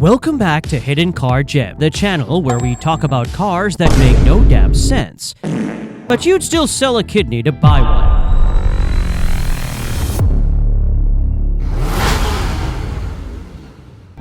Welcome back to Hidden Car Gem, the channel where we talk about cars that make no damn sense. But you'd still sell a kidney to buy one.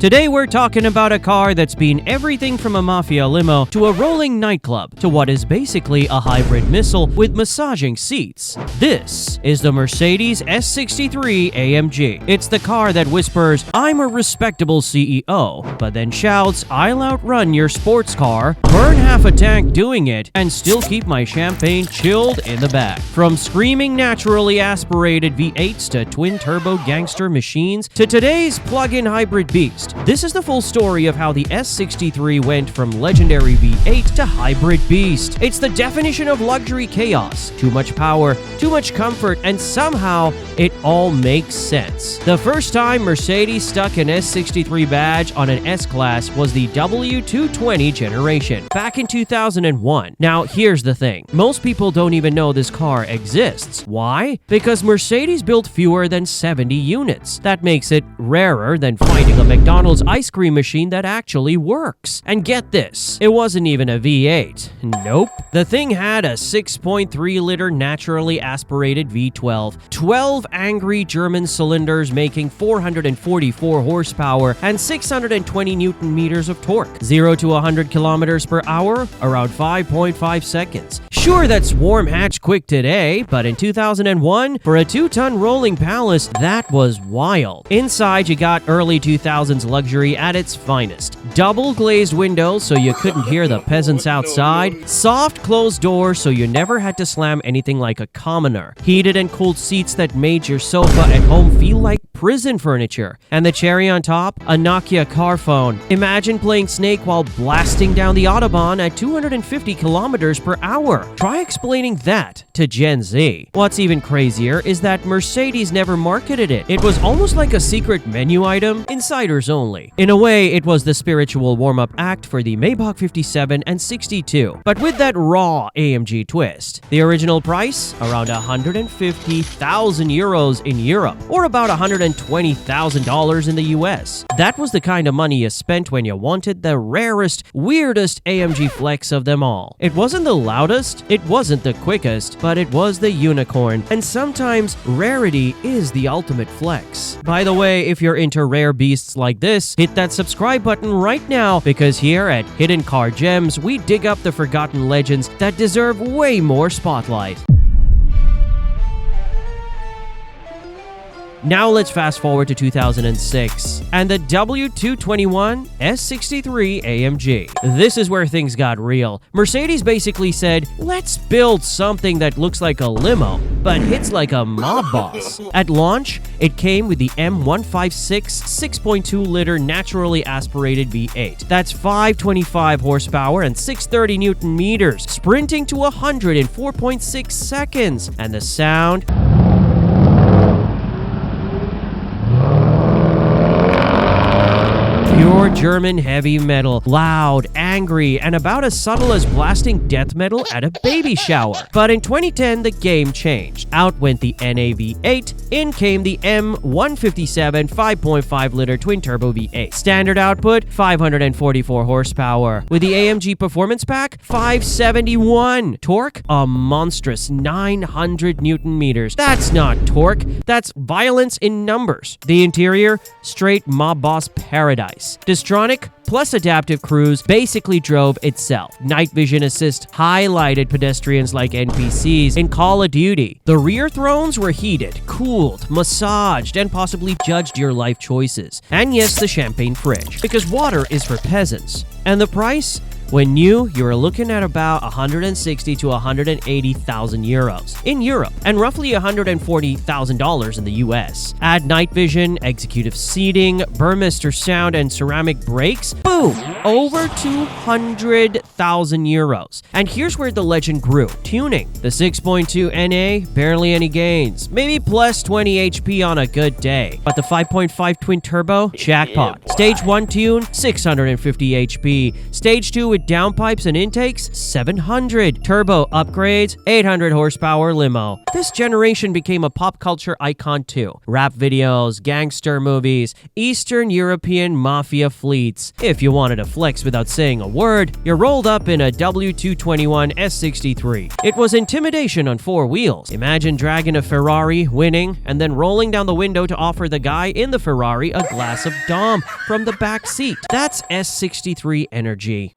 Today we're talking about a car that's been everything from a mafia limo to a rolling nightclub to what is basically a hybrid missile with massaging seats. This is the Mercedes S63 AMG. It's the car that whispers, "I'm a respectable CEO," but then shouts, "I'll outrun your sports car, burn half a tank doing it, and still keep my champagne chilled in the back." From screaming naturally aspirated V8s to twin-turbo gangster machines to today's plug-in hybrid beast, this is the full story of how the S63 went from legendary V8 to hybrid beast. It's the definition of luxury chaos. Too much power, too much comfort, and somehow it all makes sense. The first time Mercedes stuck an S63 badge on an S-Class was the W220 generation, back in 2001. Now, here's the thing. Most people don't even know this car exists. Why? Because Mercedes built fewer than 70 units. That makes it rarer than finding a McDonald's ice cream machine that actually works. And get this, it wasn't even a V8. Nope. The thing had a 6.3-liter naturally aspirated V12, 12 angry German cylinders making 444 horsepower and 620 Newton meters of torque. 0 to 100 kilometers per hour, around 5.5 seconds. Sure, that's warm hatch quick today, but in 2001, for a 2-ton rolling palace, that was wild. Inside, you got early 2000s luxury at its finest. Double glazed windows so you couldn't hear the peasants outside. Soft closed doors so you never had to slam anything like a commoner. Heated and cooled seats that made your sofa at home feel like prison furniture. And the cherry on top, a Nokia car phone. Imagine playing Snake while blasting down the Autobahn at 250 kilometers per hour. Try explaining that to Gen Z. What's even crazier is that Mercedes never marketed it. It was almost like a secret menu item, insiders only. In a way, it was the spiritual warm-up act for the Maybach 57 and 62, but with that raw AMG twist. The original price? Around 150,000 euros in Europe, or about $120,000 in the US. That was the kind of money you spent when you wanted the rarest, weirdest AMG flex of them all. It wasn't the loudest, it wasn't the quickest, but it was the unicorn, and sometimes rarity is the ultimate flex. By the way, if you're into rare beasts like this, hit that subscribe button right now, because here at Hidden Car Gems, we dig up the forgotten legends that deserve way more spotlight. Now let's fast forward to 2006 and the W221 S63 AMG. This is where things got real. Mercedes basically said, let's build something that looks like a limo, but hits like a mob boss. At launch, it came with the M156 6.2-liter naturally aspirated V8. That's 525 horsepower and 630 Newton meters, sprinting to 104.6 seconds. And the sound... pure German heavy metal, loud, angry, and about as subtle as blasting death metal at a baby shower. But in 2010, the game changed. Out went the NAV8, in came the M157 5.5-liter twin-turbo V8. Standard output, 544 horsepower. With the AMG Performance Pack, 571. Torque, a monstrous 900 Newton meters. That's not torque, that's violence in numbers. The interior, straight mob boss paradise. Distronic plus adaptive cruise basically drove itself. Night vision assist highlighted pedestrians like NPCs in Call of Duty. The rear thrones were heated, cooled, massaged, and possibly judged your life choices. And yes, the champagne fridge, because water is for peasants. And the price? When new, you're looking at about 160 to 180,000 euros in Europe and roughly $140,000 in the US. Add night vision, executive seating, Burmester sound, and ceramic brakes. Boom! Over 200,000 euros. And here's where the legend grew. Tuning. The 6.2 NA, barely any gains. Maybe plus 20 HP on a good day. But the 5.5 twin turbo? Jackpot. Stage 1 tune, 650 HP. Stage 2 with downpipes and intakes? 700. Turbo upgrades? 800 horsepower limo. This generation became a pop culture icon too. Rap videos, gangster movies, Eastern European mafia fleets. If you wanted to flex without saying a word, you rolled up in a W221 S63. It was intimidation on four wheels. Imagine dragging a Ferrari, winning, and then rolling down the window to offer the guy in the Ferrari a glass of Dom from the back seat. That's S63 energy.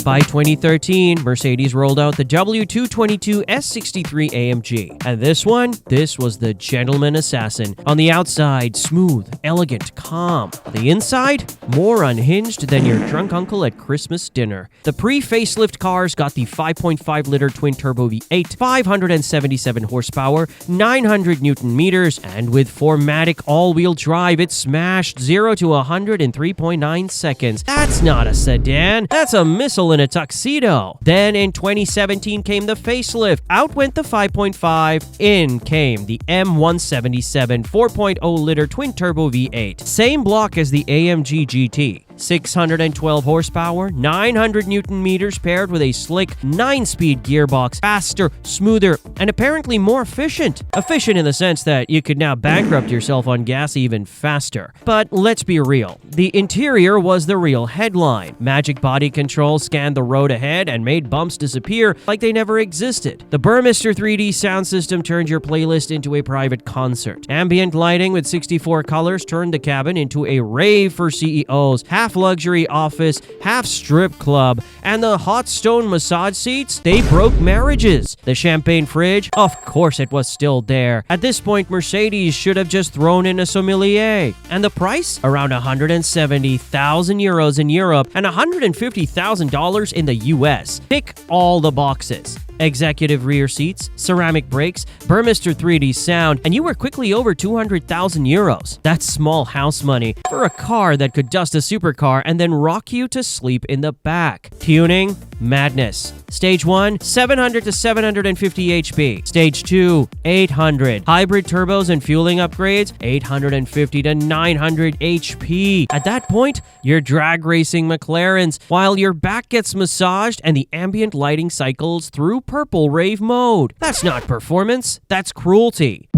By 2013, Mercedes rolled out the W222 S63 AMG. And this was the gentleman assassin. On the outside, smooth, elegant, calm. On the inside, more unhinged than your drunk uncle at Christmas dinner. The pre-facelift cars got the 5.5-liter twin-turbo V8, 577 horsepower, 900 newton meters, and with 4MATIC all-wheel drive, it smashed 0 to 100 in 3.9 seconds. That's not a sedan, that's a missile in a tuxedo. Then in 2017 came the facelift. Out went the 5.5. In came the M177 4.0-liter twin-turbo V8. Same block as the AMG GT. 612 horsepower, 900 newton meters paired with a slick 9-speed gearbox, faster, smoother, and apparently more efficient. Efficient in the sense that you could now bankrupt yourself on gas even faster. But let's be real. The interior was the real headline. Magic body control scanned the road ahead and made bumps disappear like they never existed. The Burmester 3D sound system turned your playlist into a private concert. Ambient lighting with 64 colors turned the cabin into a rave for CEOs. Half luxury office, half strip club, and the hot stone massage seats, they broke marriages. The champagne fridge, of course it was still there. At this point, Mercedes should have just thrown in a sommelier. And the price? Around 170,000 euros in Europe and $150,000 in the US. Tick all the boxes. Executive rear seats, ceramic brakes, Burmester 3D sound, and you were quickly over 200,000 euros. That's small house money for a car that could dust a supercar and then rock you to sleep in the back. Tuning? Madness. Stage 1, 700 to 750 HP. Stage 2, 800. Hybrid turbos and fueling upgrades, 850 to 900 HP. At that point, you're drag racing McLarens while your back gets massaged and the ambient lighting cycles through purple rave mode. That's not performance, that's cruelty.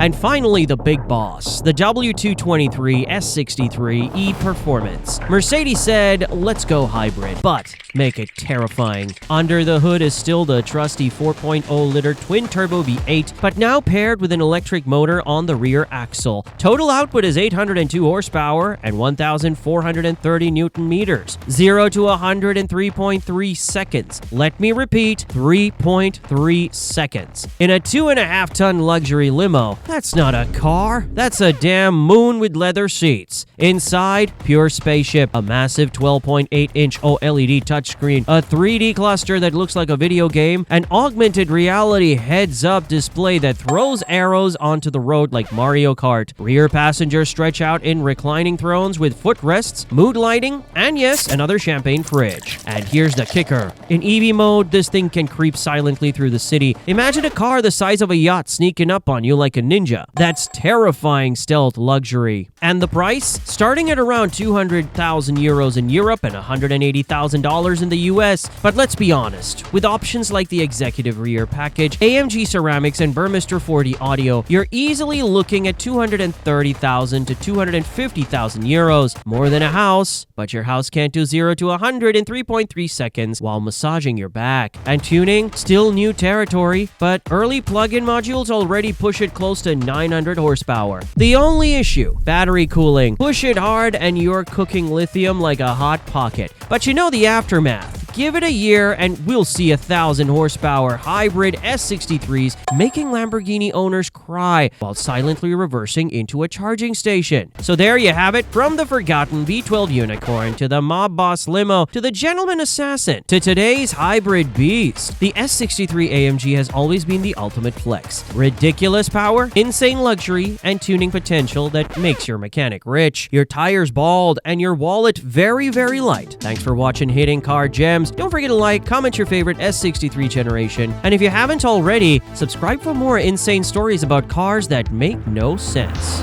And finally, the big boss, the W223 S63 E Performance. Mercedes said, let's go hybrid, but make it terrifying. Under the hood is still the trusty 4.0-liter twin-turbo V8, but now paired with an electric motor on the rear axle. Total output is 802 horsepower and 1,430 newton meters. 0 to 100 in 3.3 seconds. Let me repeat, 3.3 seconds. In a 2.5-ton luxury limo, that's not a car, that's a damn moon with leather seats. Inside, pure spaceship, a massive 12.8-inch OLED touchscreen, a 3D cluster that looks like a video game, an augmented reality heads-up display that throws arrows onto the road like Mario Kart. Rear passengers stretch out in reclining thrones with footrests, mood lighting, and yes, another champagne fridge. And here's the kicker. In EV mode, this thing can creep silently through the city. Imagine a car the size of a yacht sneaking up on you like a ninja. That's terrifying stealth luxury. And the price? Starting at around 200,000 euros in Europe and $180,000 in the US. But let's be honest, with options like the executive rear package, AMG ceramics, and Burmester 40 audio, you're easily looking at 230,000 to 250,000 euros. More than a house, but your house can't do 0 to 100 in 3.3 seconds while massaging your back. And tuning? Still new territory, but early plug-in modules already push it close to 900 horsepower. The only issue, battery cooling. Push it hard and you're cooking lithium like a hot pocket. But you know the aftermath. Give it a year and we'll see 1,000 horsepower hybrid S63s making Lamborghini owners cry while silently reversing into a charging station. So there you have it, from the forgotten V12 unicorn to the mob boss limo to the gentleman assassin to today's hybrid beast. The S63 AMG has always been the ultimate flex. Ridiculous power, insane luxury, and tuning potential that makes your mechanic rich, your tires bald, and your wallet very, very light. Thanks for watching Hitting Car Gems. games. Don't forget to like, comment your favorite S63 generation, and if you haven't already, subscribe for more insane stories about cars that make no sense.